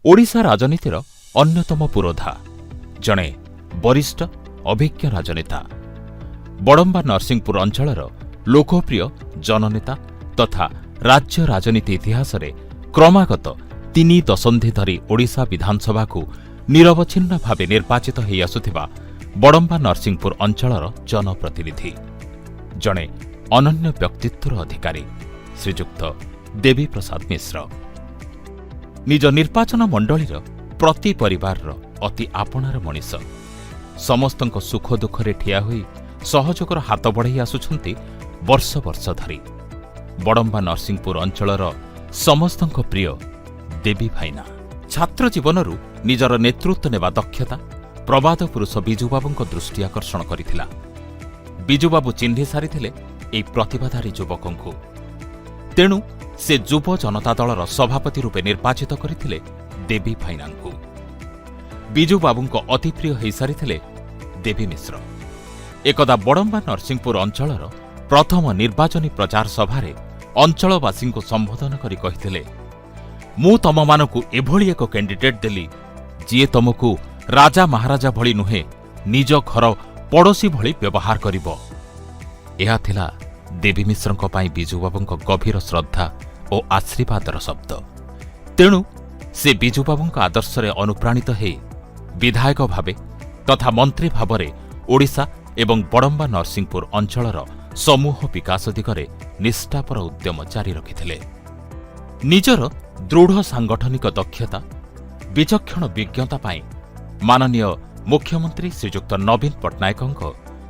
ओडिशा राजनीतिर अन्यतम पुरोधा जणे वरिष्ठ अभिज्ञ राजनेता बड़म्बा नरसिंहपुर अंचलर लोकप्रिय जननेता तथा राज्य राजनीति इतिहास रे क्रमागत 3 दशंधि धरी ओडिशा विधानसभा को निरवच्छिन्न भावे निर्वाचित होई आसुथिबा बड़म्बा नरसिंहपुर अंचलर जनप्रतिनिधि जणे अनन्य व्यक्तित्वर अधिकारी श्रीजुक्त देवी प्रसाद मिश्र निज निर्वाचन मंडलीर प्रति परिवार अति आपणार मनीष समस्तक सुख दुखरे ठिया होई सहयोगर हाथ बढ़ाई आसुछंती वर्ष वर्ष धरी बड़म्बा नरसिंहपुर अंचलर समस्तक प्रिय देवी भाईना छात्र जीवनरू निजर नेतृत्व नेबा दक्षता प्रबाद पुरुष बिजुबाबूଙ୍କ दृष्टि आकर्षण करिथिला। बिजुबाबू चिन्हि सारिथिले एई प्रतिभाधारी युवकଙ୍କୁ तेणु से युव जनता दलर सभापति रूपे निर्वाचित करथिले देवी भाईनाଙ୍କୁ। बिजुबाबूଙ୍କ अति प्रिय होई सारिथिले देवी मिश्र एकदा बड़म्बा नरसिंहपुर अंचलर प्रथम निर्वाचनी प्रचार सभारे अंचलवासीଙ୍କୁ संबोधन करी कहिथिले मु तममानकु एभଳି एक कैंडिडेट देली जिए तमकु राजा महाराजा भଳି नुहे निज घर पड़ोसी भଳି व्यवहार करिवो। एहा थिला देवी मिश्रଙ୍କ ପାଇଁ बिजुबाबूଙ୍କ गभीर श्रद्धा और आशीर्वादर शब्द। तेणु से बिजुबाबूଙ୍କ आदर्शरे अनुप्राणित हे विधायक भावे तथा मंत्री भावरे ओडिशा एवं बड़म्बा नरसिंहपुर अंचलर समूह विकास दिगरे निष्ठापर उद्यम जारी रखिथिले। निजर दृढ़ सांगठनिक दक्षता विचक्षण विज्ञता पाई माननीय मुख्यमंत्री श्रीजुक्त नवीन पट्टनायकଙ୍କ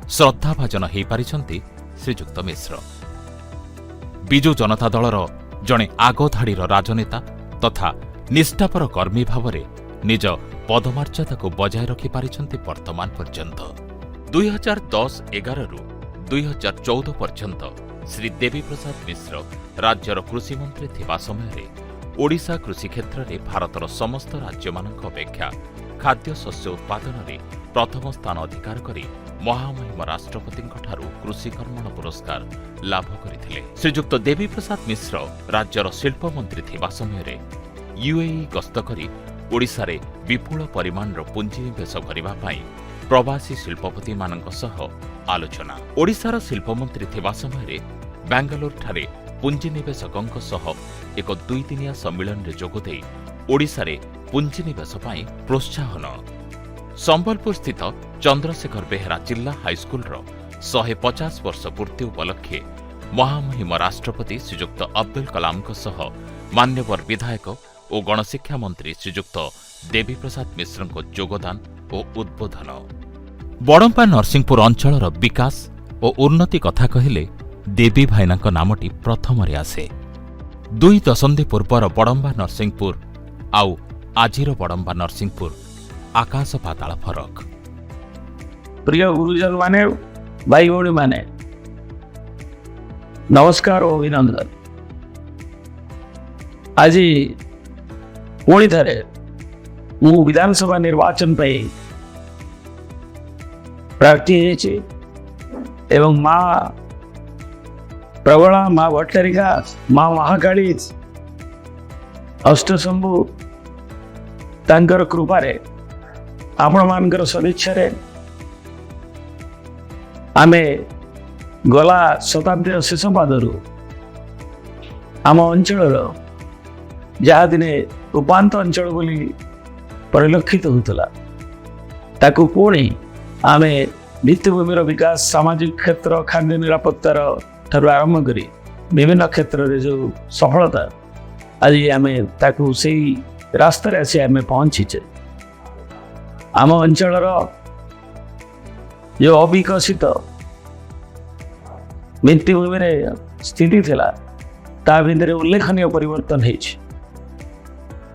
श्रद्धाभाजन हो पारिछंती श्रीजुक्त मिश्र। बिजु जनता दलर जणे आगधाड़ीर राजनेता तथा निष्ठापर कर्मी भावरे निज पदमर्यादा को बजाय रखि पारिछंती वर्तमान पर्यंत। 2010-11 रु 2014 पर्यंत श्री देवी प्रसाद मिश्र राज्यर कृषि मंत्री थिबा समय ओडिशा कृषि क्षेत्र में भारतर समस्त राज्य मानक अपेक्षा खाद्य शस्य उत्पादन में प्रथम स्थान अधिकार करी महामहिम राष्ट्रपति कृषि कर्मण पुरस्कार लाभ करथिले। श्रीजुक्त देवी प्रसाद मिश्र राज्यर शिल्प मंत्री थिबा समय यूएई गस्त करी ओडिशा रे विपुल परिमाणर पुंजीनिवेश करबा पई प्रवासी शिल्पपति मानक सह आलोचना। ओडिशार शिल्प मंत्री थिबा समय बेंगलोर ठारे पुंजीनिवेशकଙ୍କ सह एक 2 दिनिया सम्मेलन रे जोगदे ओडिशा रे पुंजीनिवेश पई प्रोत्साहन। संबलपुर स्थित चंद्रशेखर बेहेरा जिला हाईस्कूल 150 वर्ष पूर्ति उपलक्षे महामहिम राष्ट्रपति श्रीजुक्त अब्दुल कलाम सह मान्यवर विधायक और गणशिक्षा मंत्री श्रीजुक्त देवी प्रसाद मिश्र योगदान और उद्बोधन। बड़म्बा नरसिंहपुर अंचलर विकास और उन्नति कथा कहिले देवी भाईना नामटी प्रथम आसे। 2 दशंधि पूर्वर बड़म्बा नरसिंहपुर आउ आजिर बड़म्बा नरसिंहपुर आकाश पाताल फरक। प्रिय गुरुजन माने भाई भौणी माने नमस्कार और अभिनंदन। आज पुणी थे मु विधानसभा निर्वाचन पे प्रार्थी एवं माँ प्रबला माँ भट्टारिका माँ महाकाली अष्टशंभु तांकर कृपारे आपण मानकर सदिच्छारे आमे गला शताब्दी शेष पादरू आम अंचल जहाँ दिने उपांत अंचल बोली परिलक्षित होता ताकू पुणी आमे भित्तिभूमिर विकास सामाजिक क्षेत्र खाद्य निरापत्तार ठारू आरंभ करी विभिन्न क्षेत्र में जो सफलता आज आमे ताकू से रास्तार आसी आमे पहुंचीचे। आम अंचल जो अविकसित भित्तिभूमि स्थिति थिला ता भितर उल्लेखनीय परिवर्तन होइछि।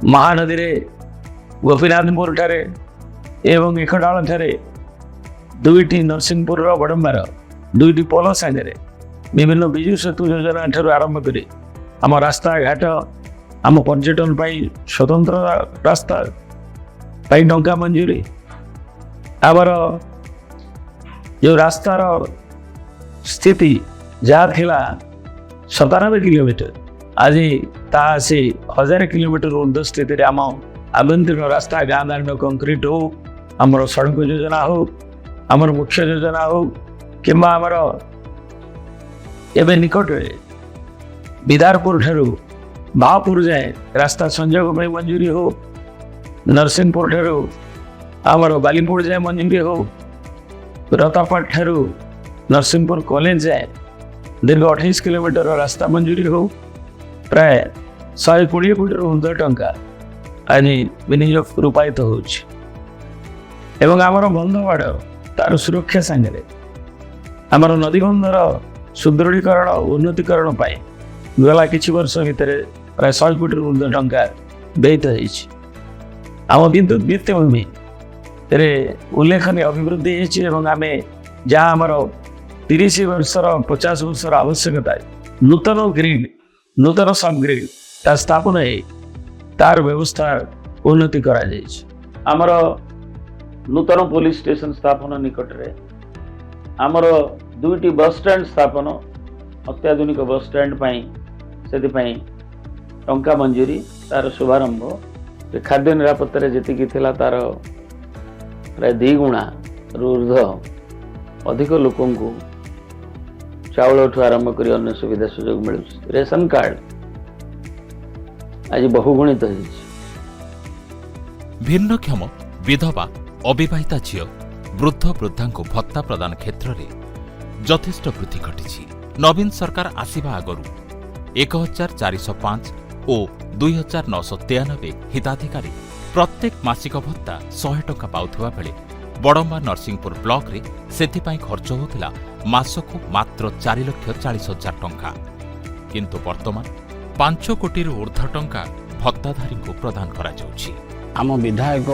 महानदी रे गोपीनाथपुर ठारे एवं एकडाल ठारे 2टी नरसिंहपुर बड़म्बार 2टी पोल साइडे विभिन्न विजु सेतु योजना ठारू आरंभ करी आम रास्ता घाट आम पर्यटन पाई स्वतंत्र रास्ता पाई टंका मंजूरी आवर जो रास्तार स्थिति जहाँ थिला 97 किलोमीटर आज ता 1000 किलोमीटर ऊर्ध्व स्थिति आम ଆଭ୍ୟନ୍ତରୀଣ ରାସ୍ତା ଗାଁ ଦାଣ୍ଡ କଂକ୍ରିଟ ହଉ, ଆମର ସଡ଼କ ଯୋଜନା ହଉ, ଆମର ମୁଖ୍ୟ ଯୋଜନା ହଉ, କିମ୍ବା ଆମର ଏବେ ନିକଟରେ ବିଦାରପୁର ଠାରୁ ବାହାପୁର ଯାଏ ରାସ୍ତା ସଂଯୋଗ ପାଇଁ ମଞ୍ଜୁରୀ ହଉ, ନରସିଂହପୁର ଠାରୁ ଆମର ବାଲିପୁର ଯାଏ ମଞ୍ଜୁରୀ ହଉ, ରତାପାଟ ଠାରୁ ନରସିଂହପୁର କଲେଜ ଯାଏ ଦୀର୍ଘ 28 କିଲୋମିଟର ରାସ୍ତା ମଞ୍ଜୁରୀ ହଉ, ପ୍ରାୟ 120 କୋଟିରୁ ଉର୍ଦ୍ଧ୍ୱ ଟଙ୍କା ଆଜି ବିନିଯୋଗ ରୂପାୟିତ ହେଉଛି। ଏବଂ ଆମର ବନ୍ଧବାଡ଼ ତାର ସୁରକ୍ଷା ସାଙ୍ଗରେ ଆମର ନଦୀବନ୍ଧର ସୁଦୃଢ଼ୀକରଣ ଉନ୍ନତିକରଣ ପାଇଁ ଗଲା କିଛି ବର୍ଷ ଭିତରେ ପ୍ରାୟ 100 କୋଟିରୁ ଉର୍ଦ୍ଧ୍ୱ ଟଙ୍କା ବ୍ୟୟିତ ହୋଇଛି। ଆମ ବିଦ୍ୟୁତ୍ ଭିତ୍ତିଭୂମିରେ ଉଲ୍ଲେଖନୀୟ ଅଭିବୃଦ୍ଧି ହୋଇଛି ଏବଂ ଆମେ ଯାହା ଆମର 30 ବର୍ଷର 50 ବର୍ଷର ଆବଶ୍ୟକତା ନୂତନ ଗ୍ରିଡ୍, ନୂତନ ସବଗ୍ରିଡ୍ ତା ସ୍ଥାପନ ହେଇ ତାର ବ୍ୟବସ୍ଥା ଉନ୍ନତି କରାଯାଇଛି। ଆମର ନୂତନ ପୋଲିସ ଷ୍ଟେସନ ସ୍ଥାପନ ନିକଟରେ ଆମର 2ଟି ବସ୍ ଷ୍ଟାଣ୍ଡ ସ୍ଥାପନ, ଅତ୍ୟାଧୁନିକ ବସ୍ ଷ୍ଟାଣ୍ଡ ପାଇଁ ସେଥିପାଇଁ ଟଙ୍କା ମଞ୍ଜୁରୀ, ତାର ଶୁଭାରମ୍ଭ। ଖାଦ୍ୟ ନିରାପତ୍ତାରେ ଯେତିକି ଥିଲା ତାର ପ୍ରାୟ 2 ଗୁଣାରୁ ଉର୍ଦ୍ଧ୍ୱ ଅଧିକ ଲୋକଙ୍କୁ ଚାଉଳଠୁ ଆରମ୍ଭ କରି ଅନ୍ୟ ସୁବିଧା ସୁଯୋଗ ମିଳୁଛି। ରେସନ କାର୍ଡ ଆଜି ବହୁଗୁଣିତ ହୋଇଛି। ଭିନ୍ନକ୍ଷମ, ବିଧବା, ଅବିବାହିତା ଝିଅ, ବୃଦ୍ଧ ବୃଦ୍ଧାଙ୍କୁ ଭତ୍ତା ପ୍ରଦାନ କ୍ଷେତ୍ରରେ ଯଥେଷ୍ଟ ବୃଦ୍ଧି ଘଟିଛି। ନବୀନ ସରକାର ଆସିବା ଆଗରୁ 1405 ଓ 2993 ହିତାଧିକାରୀ ପ୍ରତ୍ୟେକ ମାସିକ ଭତ୍ତା 100 ଟଙ୍କା ପାଉଥିବା ବେଳେ ବଡ଼ମ୍ବା ନରସିଂହପୁର ବ୍ଲକରେ ସେଥିପାଇଁ ଖର୍ଚ୍ଚ ହେଉଥିଲା ମାସକୁ ମାତ୍ର 4,40,000 ଟଙ୍କା। କିନ୍ତୁ ବର୍ତ୍ତମାନ 5 କୋଟିରୁ ଉର୍ଦ୍ଧ୍ୱ ଟଙ୍କା ଭତ୍ତାଧାରୀଙ୍କୁ ପ୍ରଦାନ କରାଯାଉଛି। ଆମ ବିଧାୟକ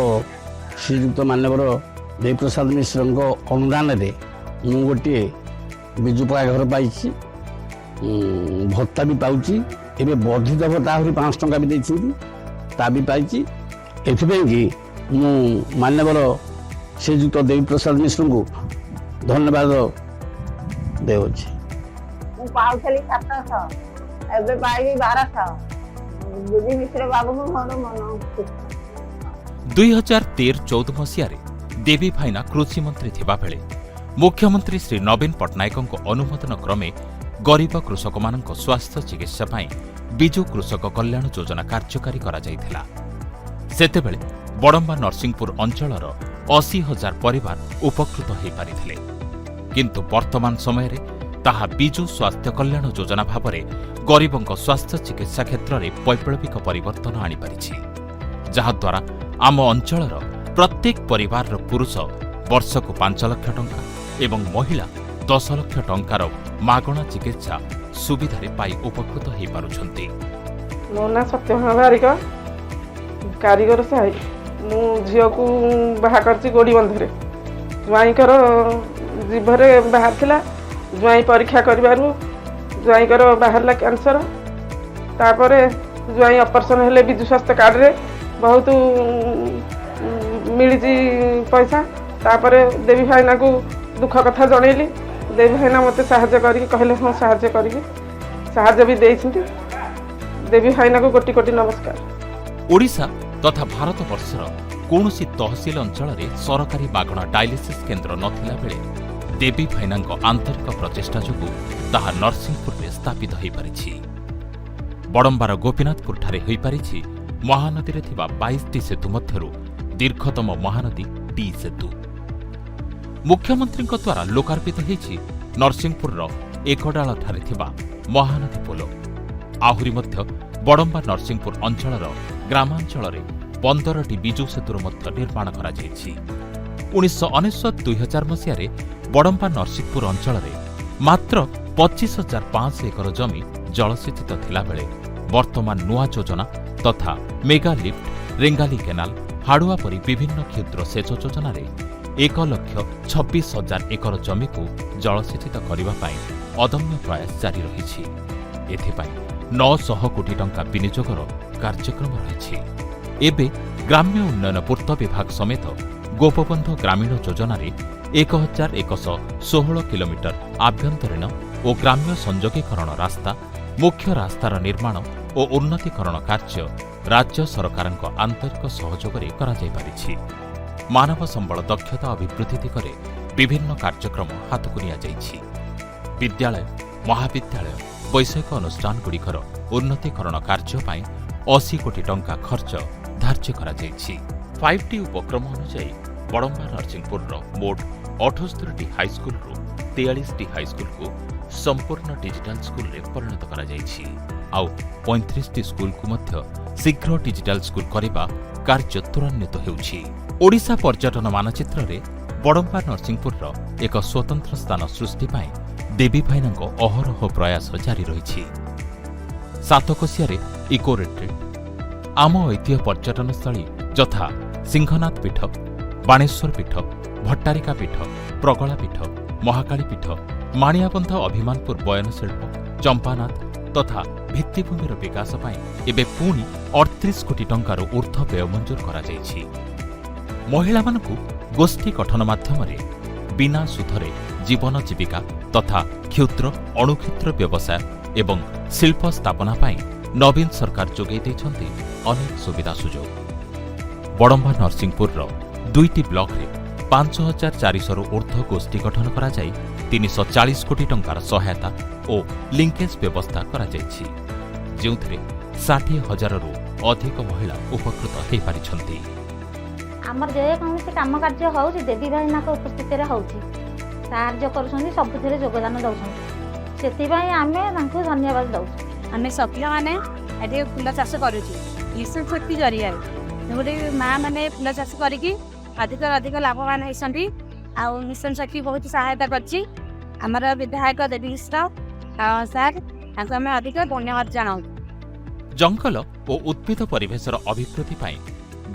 ଶ୍ରୀଯୁକ୍ତ ମାନ୍ୟବର ଦେବପ୍ରସାଦ ମିଶ୍ରଙ୍କ ଅନୁଦାନରେ ମୁଁ ଗୋଟିଏ ବିଜୁ ପକ୍କା ଘର ପାଇଛି, ଭତ୍ତା ବି ପାଉଛି। ଏବେ ବର୍ଦ୍ଧିତ ଭତ୍ତା ଆହୁରି 500 ଟଙ୍କା ବି ଦେଇଛନ୍ତି, ତା ବି ପାଇଛି। ଏଥିପାଇଁ କି ମୁଁ ମାନ୍ୟବର ଶ୍ରୀଯୁକ୍ତ ଦେବପ୍ରସାଦ ମିଶ୍ରଙ୍କୁ ଧନ୍ୟବାଦ ଦେଉଛି। ମୁଁ ପାଉଥିଲି 700, ଏବେ ପାଇବି 1200। ବିଜୁ ମିଶ୍ର ବାବୁଙ୍କୁ ମୋର ମନ ଖୁସି। 2013-14 ମସିହାରେ ଦେବୀ ଭାଇନା କୃଷିମନ୍ତ୍ରୀ ଥିବାବେଳେ ମୁଖ୍ୟମନ୍ତ୍ରୀ ଶ୍ରୀ ନବୀନ ପଟ୍ଟନାୟକଙ୍କ ଅନୁମୋଦନ କ୍ରମେ ଗରିବ କୃଷକମାନଙ୍କ ସ୍ୱାସ୍ଥ୍ୟ ଚିକିତ୍ସା ପାଇଁ ବିଜୁ କୃଷକ କଲ୍ୟାଣ ଯୋଜନା କାର୍ଯ୍ୟକାରୀ କରାଯାଇଥିଲା। ସେତେବେଳେ ବଡ଼ମ୍ବା ନରସିଂହପୁର ଅଞ୍ଚଳର 80,000 ପରିବାର ଉପକୃତ ହୋଇପାରିଥିଲେ। କିନ୍ତୁ ବର୍ତ୍ତମାନ ସମୟରେ ତାହା ବିଜୁ ସ୍ୱାସ୍ଥ୍ୟ କଲ୍ୟାଣ ଯୋଜନା ଭାବରେ ଗରିବଙ୍କ ସ୍ୱାସ୍ଥ୍ୟ ଚିକିତ୍ସା କ୍ଷେତ୍ରରେ ବୈପ୍ଳବିକ ପରିବର୍ତ୍ତନ ଆଣିପାରିଛି, ଯାହାଦ୍ୱାରା ଆମ ଅଞ୍ଚଳର ପ୍ରତ୍ୟେକ ପରିବାରର ପୁରୁଷ ବର୍ଷକୁ 5 ଲକ୍ଷ ଟଙ୍କା ଏବଂ ମହିଳା 10 ଲକ୍ଷ ଟଙ୍କାର ମାଗଣା ଚିକିତ୍ସା ସୁବିଧାରେ ପାଇ ଉପକୃତ ହୋଇପାରୁଛନ୍ତି। ମୋ ନାଁ ସତ୍ୟଭାମା ବାରିକ, କାରିଗର ସାହି। ମୁଁ ଝିଅକୁ ବାହା କରିଛି ଗୋଡ଼ିବନ୍ଧରେ। ଜ୍ୱାଇଁଙ୍କର ଜିଭରେ ବାହାରିଥିଲା, ଜ୍ୱାଇଁ ପରୀକ୍ଷା କରିବାରୁ ଜ୍ୱାଇଁଙ୍କର ବାହାରିଲା କ୍ୟାନ୍ସର। ତାପରେ ଜ୍ୱାଇଁ ଅପରେସନ୍ ହେଲେ ବିଜୁ ସ୍ୱାସ୍ଥ୍ୟ କାର୍ଡ଼ରେ ବହୁତ ମିଳିଛି ପଇସା। ତାପରେ ଦେବୀ ଭାଇନାକୁ ଦୁଃଖ କଥା ଜଣେଇଲି। ଦେବୀ ଭାଇନା ମୋତେ ସାହାଯ୍ୟ କରିକି କହିଲେ ହଁ ସାହାଯ୍ୟ କରିବି, ସାହାଯ୍ୟ ବି ଦେଇଛନ୍ତି। ଦେବୀ ଭାଇନାକୁ କୋଟି କୋଟି ନମସ୍କାର। ଓଡ଼ିଶା ତଥା ଭାରତବର୍ଷର କୌଣସି ତହସିଲ ଅଞ୍ଚଳରେ ସରକାରୀ ମାଗଣା ଡାୟାଲିସିସ୍ କେନ୍ଦ୍ର ନଥିଲା ବେଳେ ଦେବୀ ଭାଇନାଙ୍କ ଆନ୍ତରିକ ପ୍ରଚେଷ୍ଟା ଯୋଗୁଁ ତାହା ନରସିଂହପୁରରେ ସ୍ଥାପିତ ହୋଇପାରିଛି। ବଡ଼ମ୍ବାର ଗୋପୀନାଥପୁରଠାରେ ହୋଇପାରିଛି ମହାନଦୀରେ ଥିବା 22ଟି ସେତୁ ମଧ୍ୟରୁ ଦୀର୍ଘତମ ମହାନଦୀ ଟି ସେତୁ। ମୁଖ୍ୟମନ୍ତ୍ରୀଙ୍କ ଦ୍ୱାରା ଲୋକାର୍ପିତ ହୋଇଛି ନରସିଂହପୁରର ଏକଡାଳଠାରେ ଥିବା ମହାନଦୀ ପୋଲ। ଆହୁରି ମଧ୍ୟ ବଡ଼ମ୍ବା ନରସିଂହପୁର ଅଞ୍ଚଳର ଗ୍ରାମାଞ୍ଚଳରେ 15ଟି ବିଜୁ ସେତୁର ମଧ୍ୟ ନିର୍ମାଣ କରାଯାଇଛି। 1999-2000 ମସିହାରେ ବଡ଼ମ୍ବା ନରସିଂହପୁର ଅଞ୍ଚଳରେ ମାତ୍ର 25,500 ଏକର ଜମି ଜଳସେଚିତ ଥିଲାବେଳେ ବର୍ତ୍ତମାନ ନୂଆ ଯୋଜନା ତଥା ମେଗା ଲିଫ୍ଟ, ରେଙ୍ଗାଲି କେନାଲ, ହାଡ଼ୁଆ ପରି ବିଭିନ୍ନ କ୍ଷୁଦ୍ର ସେଚ ଯୋଜନାରେ 1,26,000 ଏକର ଜମିକୁ ଜଳସେଚିତ କରିବା ପାଇଁ ଅଦମ୍ୟ ପ୍ରୟାସ ଜାରି ରହିଛି। ଏଥିପାଇଁ 900 କୋଟି ଟଙ୍କା ବିନିଯୋଗର କାର୍ଯ୍ୟକ୍ରମ ରହିଛି। ଏବେ ଗ୍ରାମ୍ୟ ଉନ୍ନୟନ ପୂର୍ତ୍ତ ବିଭାଗ ସମେତ ଗୋପବନ୍ଧୁ ଗ୍ରାମୀଣ ଯୋଜନାରେ 1,116 କିଲୋମିଟର ଆଭ୍ୟନ୍ତରୀଣ ଓ ଗ୍ରାମ୍ୟ ସଂଯୋଗୀକରଣ ରାସ୍ତା, ମୁଖ୍ୟ ରାସ୍ତାର ନିର୍ମାଣ ଓ ଉନ୍ନତୀକରଣ କାର୍ଯ୍ୟ राज्य सरकारଙ୍କ आंतरिक सहयोगରେ କରାଯାଇ ପାରିଛି। ମାନବ ସମ୍ବଳ ଦକ୍ଷତା ଅଭିବୃଦ୍ଧି ଦିଗରେ ବିଭିନ୍ନ କାର୍ଯ୍ୟକ୍ରମ ହାତକୁ ନିଆଯାଇଛି। ବିଦ୍ୟାଳୟ, ମହାବିଦ୍ୟାଳୟ, ବୈଷୟିକ ଅନୁଷ୍ଠାନଗୁଡ଼ିକର ଉନ୍ନତିକରଣ କାର୍ଯ୍ୟ ପାଇଁ 80 କୋଟି ଟଙ୍କା ଖର୍ଚ୍ଚ ଧାର୍ଯ୍ୟ କରାଯାଇଛି। 5T ଉପକ୍ରମ ଅନୁଯାୟୀ ବଡମ୍ବା ନରସିଂହପୁରର ମୋଟ 78ଟି ହାଇସ୍କୁଲରୁ 43ଟି ହାଇସ୍କୁଲକୁ ସମ୍ପୂର୍ଣ୍ଣ ଡିଜିଟାଲ ସ୍କୁଲରେ ପରିଣତ କରାଯାଇଛି। ଆଉ 35ଟି ସ୍କୁଲକୁ ମଧ୍ୟ ଶୀଘ୍ର ଡିଜିଟାଲ ସ୍କୁଲ କରିବା କାର୍ଯ୍ୟ ତ୍ୱରାନ୍ୱିତ ହେଉଛି। ଓଡ଼ିଶା ପର୍ଯ୍ୟଟନ ମାନଚିତ୍ରରେ ବଡମ୍ବା ନରସିଂହପୁରର ଏକ ସ୍ୱତନ୍ତ୍ର ସ୍ଥାନ ସୃଷ୍ଟି ପାଇଁ ଦେବୀ ଭାଇନାଙ୍କ ଅହରହ ପ୍ରୟାସ ଜାରି ରହିଛି। ସାତକୋଶିଆରେ ଇକୋ ରିଟ୍ରିଟ୍, ଆମ ଐତିହ୍ୟ ପର୍ଯ୍ୟଟନସ୍ଥଳୀ ଯଥା ସିଂହନାଥ ପୀଠ, ବାଣେଶ୍ୱର ପୀଠ, ଭଟ୍ଟାରିକା ପୀଠ, ପ୍ରଗଳା ପୀଠ, ମହାକାଳୀ ପୀଠ, ମାଣିଆବନ୍ଧ ଅଭିମାନପୁର ବୟନଶିଳ୍ପ, ଚମ୍ପାନାଥ ତଥା ଭିତ୍ତିଭୂମିର ବିକାଶ ପାଇଁ ଏବେ ପୁଣି 38 କୋଟି ଟଙ୍କାର ଊର୍ଦ୍ଧ୍ୱ ବ୍ୟୟ ମଞ୍ଜୁର କରାଯାଇଛି। ମହିଳାମାନଙ୍କୁ ଗୋଷ୍ଠୀ ଗଠନ ମାଧ୍ୟମରେ ବିନା ସୁଧରେ ଜୀବନ ଜୀବିକା ତଥା କ୍ଷୁଦ୍ର ଅଣୁକ୍ଷୁଦ୍ର ବ୍ୟବସାୟ ଏବଂ ଶିଳ୍ପ ସ୍ଥାପନା ପାଇଁ ନବୀନ ସରକାର ଯୋଗାଇ ଦେଇଛନ୍ତି ଅନେକ ସୁବିଧା ସୁଯୋଗ। ବଡମ୍ବା ନରସିଂହପୁରର 2ଟି ବ୍ଲକରେ 5400ରୁ ଊର୍ଦ୍ଧ୍ୱ ଗୋଷ୍ଠୀ ଗଠନ କରାଯାଇ 340 କୋଟି ଟଙ୍କାର ସହାୟତା ଓ ଲିଙ୍କେଜ ବ୍ୟବସ୍ଥା କରାଯାଇଛି, ଯେଉଁଥିରେ 60,000ରୁ ଅଧିକ ମହିଳା ଉପକୃତ ହୋଇପାରିଛନ୍ତି। ଆମର ଯେକୌଣସି କାମ କାର୍ଯ୍ୟ ହେଉଛି ଦେବୀ ଭାଇନାଙ୍କ ଉପସ୍ଥିତିରେ ହେଉଛି, ସାହାଯ୍ୟ କରୁଛନ୍ତି, ସବୁଥିରେ ଯୋଗଦାନ ଦେଉଛନ୍ତି। ସେଥିପାଇଁ ଆମେ ତାଙ୍କୁ ଧନ୍ୟବାଦ ଦେଉଛୁ। ଆମେ ସଭ୍ୟମାନେ ଏଠି ଫୁଲ ଚାଷ କରୁଛୁ ମିଶନ ଶକ୍ତି ଜରିଆରେ, ଯେଉଁଠି ମାଆ ମାନେ ଫୁଲ ଚାଷ କରିକି ଅଧିକ ଲାଭବାନ ହେଇଛନ୍ତି। ଆଉ ମିଶନ ଶକ୍ତି ବହୁତ ସହାୟତା କରିଛି। ଆମର ବିଧାୟକ ଦେବୀ ମିଶ୍ର ସାର୍, ତାଙ୍କୁ ଆମେ ଅଧିକ ଧନ୍ୟବାଦ ଜଣାଉଛୁ। ଜଙ୍ଗଲ ଓ ଉଦ୍ଭିଦ ପରିବେଶର ଅଭିବୃଦ୍ଧି ପାଇଁ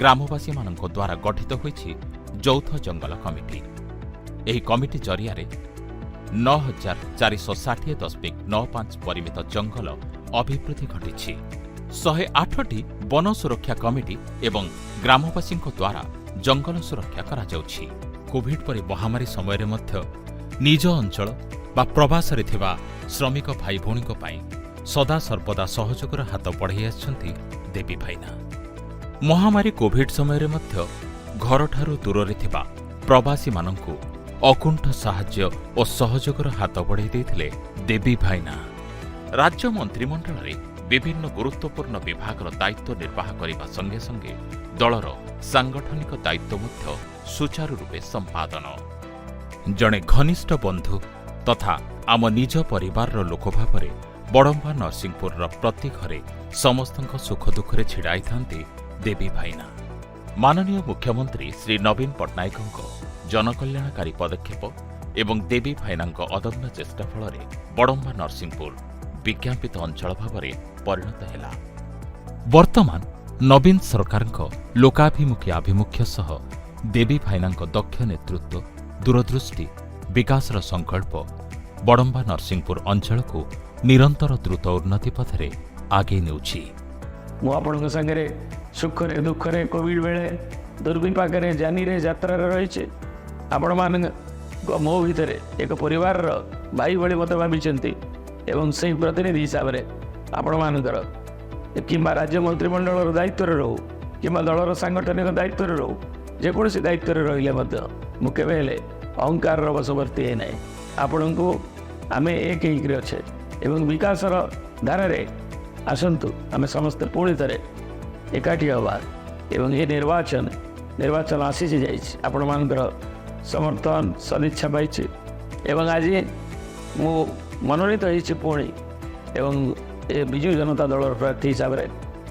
ଗ୍ରାମବାସୀମାନଙ୍କ ଦ୍ୱାରା ଗଠିତ ହୋଇଛି ଯୌଥ ଜଙ୍ଗଲ କମିଟି। ଏହି କମିଟି ଜରିଆରେ 9,460.95 ପରିମିତ ଜଙ୍ଗଲ ଅଭିବୃଦ୍ଧି ଘଟିଛି। 108ଟି ବନ ସୁରକ୍ଷା କମିଟି ଏବଂ ଗ୍ରାମବାସୀଙ୍କ ଦ୍ୱାରା ଜଙ୍ଗଲ ସୁରକ୍ଷା କରାଯାଉଛି। କୋଭିଡ ପରି ମହାମାରୀ ସମୟରେ ମଧ୍ୟ ନିଜ ଅଞ୍ଚଳ ବା ପ୍ରବାସରେ ଥିବା ଶ୍ରମିକ ଭାଇ ଭଉଣୀଙ୍କ ପାଇଁ ସଦାସର୍ବଦା ସହଯୋଗର ହାତ ବଢ଼ାଇ ଆସିଛନ୍ତି ଦେବୀ ଭାଇନା। ମହାମାରୀ କୋଭିଡ ସମୟରେ ମଧ୍ୟ ଘରଠାରୁ ଦୂରରେ ଥିବା ପ୍ରବାସୀମାନଙ୍କୁ ଅକୁଣ୍ଠ ସାହାଯ୍ୟ ଓ ସହଯୋଗର ହାତ ବଢ଼ାଇ ଦେଇଥିଲେ ଦେବୀ ଭାଇନା। ରାଜ୍ୟ ମନ୍ତ୍ରିମଣ୍ଡଳରେ ବିଭିନ୍ନ ଗୁରୁତ୍ୱପୂର୍ଣ୍ଣ ବିଭାଗର ଦାୟିତ୍ୱ ନିର୍ବାହ କରିବା ସଙ୍ଗେ ସଙ୍ଗେ ଦଳର ସାଂଗଠନିକ ଦାୟିତ୍ୱ ମଧ୍ୟ ସୁଚାରୁ ରୂପେ ସମ୍ପାଦନ। ଜଣେ ଘନିଷ୍ଠ ବନ୍ଧୁ ତଥା ଆମ ନିଜ ପରିବାରର ଲୋକ ଭାବରେ ବଡମ୍ବା ନରସିଂହପୁରର ପ୍ରତି ଘରେ ସମସ୍ତଙ୍କ ସୁଖ ଦୁଃଖରେ ଛିଡ଼ା ହୋଇଥାନ୍ତି ଦେବୀ ଭାଇନା। ମାନନୀୟ ମୁଖ୍ୟମନ୍ତ୍ରୀ ଶ୍ରୀ ନବୀନ ପଟ୍ଟନାୟକଙ୍କ ଜନକଲ୍ୟାଣକାରୀ ପଦକ୍ଷେପ ଏବଂ ଦେବୀ ଭାଇନାଙ୍କ ଅଦମ୍ୟ ଚେଷ୍ଟା ଫଳରେ ବଡମ୍ବା ନରସିଂହପୁର ବିଜ୍ଞାପିତ ଅଞ୍ଚଳ ଭାବରେ ପରିଣତ ହେଲା। ବର୍ତ୍ତମାନ ନବୀନ ସରକାରଙ୍କ ଲୋକାଭିମୁଖୀ ଆଭିମୁଖ୍ୟ ସହ ଦେବୀ ଭାଇନାଙ୍କ ଦକ୍ଷ ନେତୃତ୍ୱ, ଦୂରଦୃଷ୍ଟି, ବିକାଶର ସଂକଳ୍ପ ବଡମ୍ବା ନରସିଂହପୁର ଅଞ୍ଚଳକୁ ନିରନ୍ତର ଦ୍ରୁତ ଉନ୍ନତି ପଥରେ ଆଗେଇ ନେଉଛି। ମୁଁ ଆପଣଙ୍କ ସାଙ୍ଗରେ ସୁଖରେ ଦୁଃଖରେ କୋଭିଡ ବେଳେ ଦୁର୍ବିପାକରେ ଜାନିରେ ଯାତ୍ରାରେ ରହିଛି। ଆପଣମାନଙ୍କ ମୋ ଭିତରେ ଏକ ପରିବାରର ଭାଇ ଭଳି ମୋତେ ଭାବିଛନ୍ତି ଏବଂ ସେହି ପ୍ରତିନିଧି ହିସାବରେ ଆପଣମାନଙ୍କର କିମ୍ବା ରାଜ୍ୟ ମନ୍ତ୍ରିମଣ୍ଡଳର ଦାୟିତ୍ୱରେ ରହୁ କିମ୍ବା ଦଳର ସାଂଗଠନିକ ଦାୟିତ୍ୱରେ ରହୁ, ଯେକୌଣସି ଦାୟିତ୍ୱରେ ରହିଲେ ମଧ୍ୟ ମୁଁ କେବେ ହେଲେ ଅହଙ୍କାରର ବଶବର୍ତ୍ତୀ ହେଇ ନାହିଁ। ଆପଣଙ୍କୁ ଆମେ ଏକ ହେଇକରି ଅଛେ ଏବଂ ବିକାଶର ଧାରାରେ ଆସନ୍ତୁ ଆମେ ସମସ୍ତେ ପୁଣି ଥରେ ଏକାଠି ହେବା ଏବଂ ଏ ନିର୍ବାଚନ ଆସିଛି ଯାଇଛି, ଆପଣମାନଙ୍କର ସମର୍ଥନ ସଦିଚ୍ଛା ପାଇଛି ଏବଂ ଆଜି ମୁଁ ମନୋନୀତ ହେଇଛି ପୁଣି ଏବଂ ଏ ବିଜୁ ଜନତା ଦଳର ପ୍ରାର୍ଥୀ ହିସାବରେ,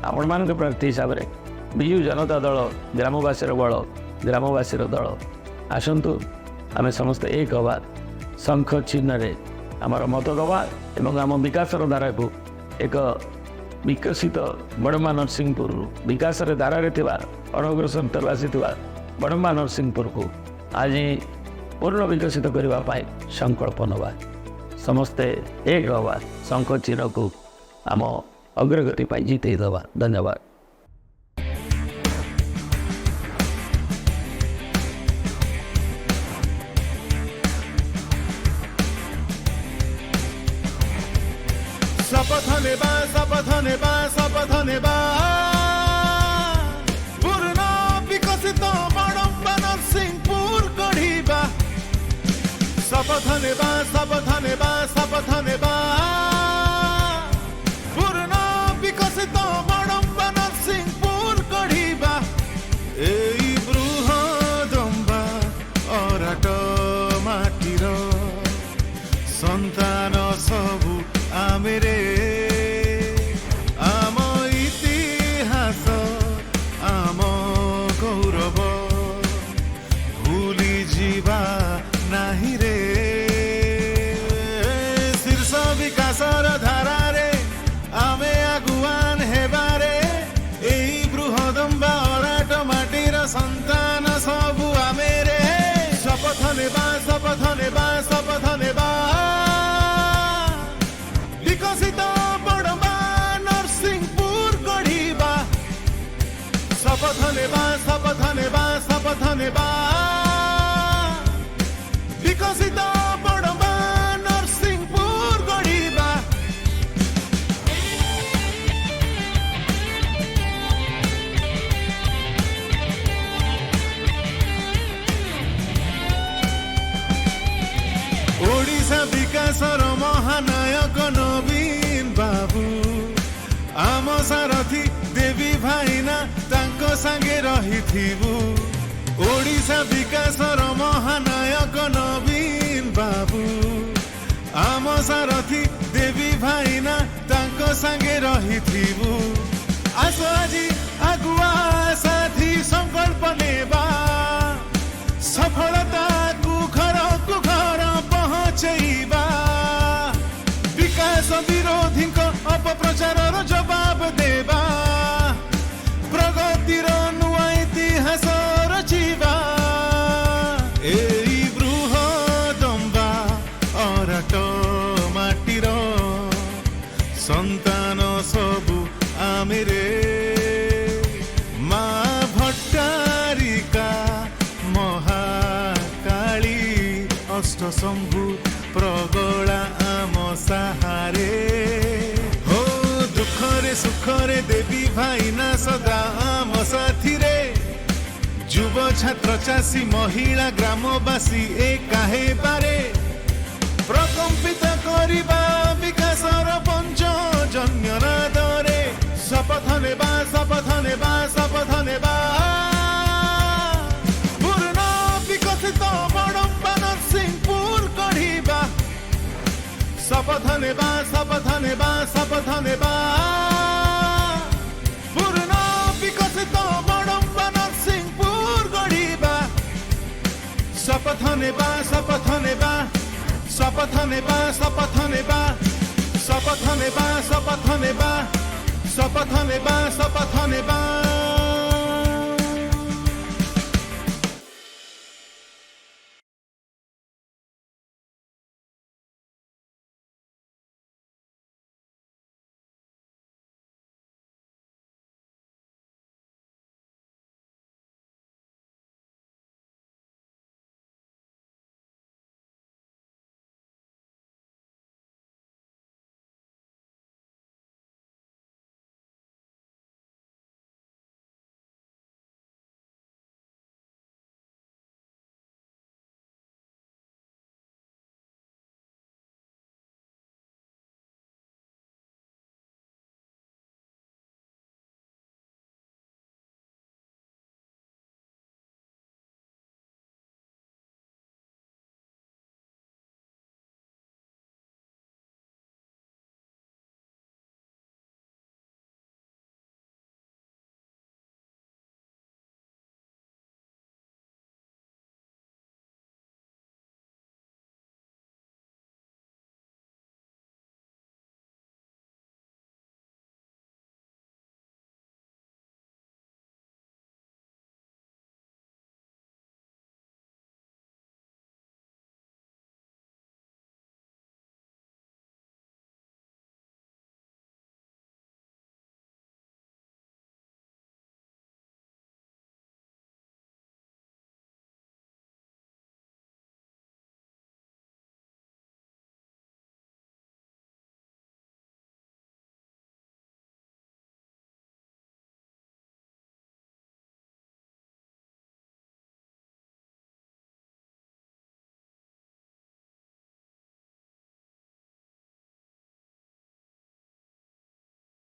ଆପଣମାନଙ୍କ ପ୍ରାର୍ଥୀ ହିସାବରେ ବିଜୁ ଜନତା ଦଳ ଗ୍ରାମବାସୀର ବଳ, ଗ୍ରାମବାସୀର ଦଳ। ଆସନ୍ତୁ ଆମେ ସମସ୍ତେ ଏକ ହେବା, ଶଙ୍ଖ ଚିହ୍ନରେ ଆମର ମତ ଦେବା ଏବଂ ଆମ ବିକାଶର ଧାରାକୁ ଏକ ବିକଶିତ ବଡମ୍ବା ନରସିଂହପୁରରୁ ବିକାଶରେ ଧାରାରେ ଥିବା ଅନଗ୍ରସରତାରୁ ଆସିଥିବା ବଡମ୍ବା ନରସିଂହପୁରକୁ ଆଜି ପୂର୍ଣ୍ଣ ବିକଶିତ କରିବା ପାଇଁ ସଂକଳ୍ପ ନେବା, ସମସ୍ତେ ଏକ ହେବା, ଶଙ୍ଖ ଚିହ୍ନକୁ ଆମ ଅଗ୍ରଗତି ପାଇଁ ଜିତେଇ ଦେବା। ଧନ୍ୟବାଦ। शपथ नेबा ନେବା ଶପଥ ନେବା ଶପଥ ନେବା ପୂର୍ଣ୍ଣ ବିକଶିତ ବଡମ୍ବା ନରସିଂହପୁର ଗଢିବା ଏଇ ବୃହଦମ୍ବା ଅରାଟ ମାଟିର ସନ୍ତାନ ସବୁ ଆମେରେ ଆମ ଇତିହାସ ଆମ ଗୌରବ ଭୁଲି ଯିବା ନାହିଁ ରେ ଶୀର୍ଷ ବିକାଶର ଧାରାରେ ଆମେ ଆଗୁଆନ ହେବାରେ ଏଇ ବୃହଦମ୍ବା ଅରାଟ ମାଟିର ସନ୍ତାନ ସବୁ ଆମେରେ ଶପଥ ନେବା ଶପଥ ନେବା ଶପଥ ନେବା ବିକଶିତ ବଡମ୍ବା ନରସିଂହପୁର ଗଢିବା ଶପଥ ନେବା ଶପଥ ନେବା ଶପଥ ନେବା ବିକଶିତ ବଡମ୍ବା ନରସିଂହପୁର ଗଢିବା ଓଡ଼ିଶା ବିକାଶର ମହାନାୟକ ନବୀନ ବାବୁ ଆମ ସାରଥୀ ଦେବୀ ଭାଇନା ତାଙ୍କ ସାଙ୍ଗେ ରହିଥିବୁ ଓଡ଼ିଶା ବିକାଶର ମହାନାୟକ ନବୀନ ବାବୁ ଆମ ସାରଥୀ ଦେବୀ ଭାଇନା ତାଙ୍କ ସାଙ୍ଗେ ରହିଥିବୁ ଆସ ଆଜି ଆଗୁଆ ସାଥୀ ସଂକଳ୍ପ ନେବା ସଫଳତାକୁ ଘରକୁ ଘର ପହଞ୍ଚେଇବା ବିକାଶ ବିରୋଧୀଙ୍କ ଅପପ୍ରଚାରର ଜବାବ ଦେବା ପ୍ରଗତିର ନୂଆ ଇତିହାସ ରଚିବା ଏଇ ବୃହଦମ୍ବା ଅରାଟ ମାଟିର ସନ୍ତାନ ସବୁ ଆମେରେ ମା ଭଟ୍ଟାରିକା ମହାକାଳୀ ଅଷ୍ଟଶମ୍ଭୁ ପ୍ରଗଳା ଆମ ସାହାରେ ହୋ ଦୁଃଖରେ ସୁଖରେ ଦେବୀ ଭାଇନା ସଦା ଆମ ସାଥିରେ ଯୁବ ଛାତ୍ର ଚାଷୀ ମହିଳା ଗ୍ରାମବାସୀ ଏକା ହେବାରେ ପ୍ରକମ୍ପିତ କରିବା ବିକାଶର ପଞ୍ଚଜନ୍ୟ ନାଦରେ ଶପଥ ନେବା ଶପଥ ନେବା ଶପଥ ନେବା ପୂର୍ଣ୍ଣ ବିକଶିତ ବଡମ୍ବା ନରସିଂହପୁର ଗଢିବା ଶପଥ ନେବା ଶପଥ ନେବା ଶପଥ ନେବା ପୂର୍ଣ୍ଣ ବିକଶିତ ବଡମ୍ବା ନରସିଂହପୁର ଗଢିବା ଶପଥ ନେବା ଶପଥ ନେବା ଶପଥ ନେବା ଶପଥ ନେବା ଶପଥ ନେବା ଶପଥ ନେବା ଶପଥ ନେବା ଶପଥ ନେବା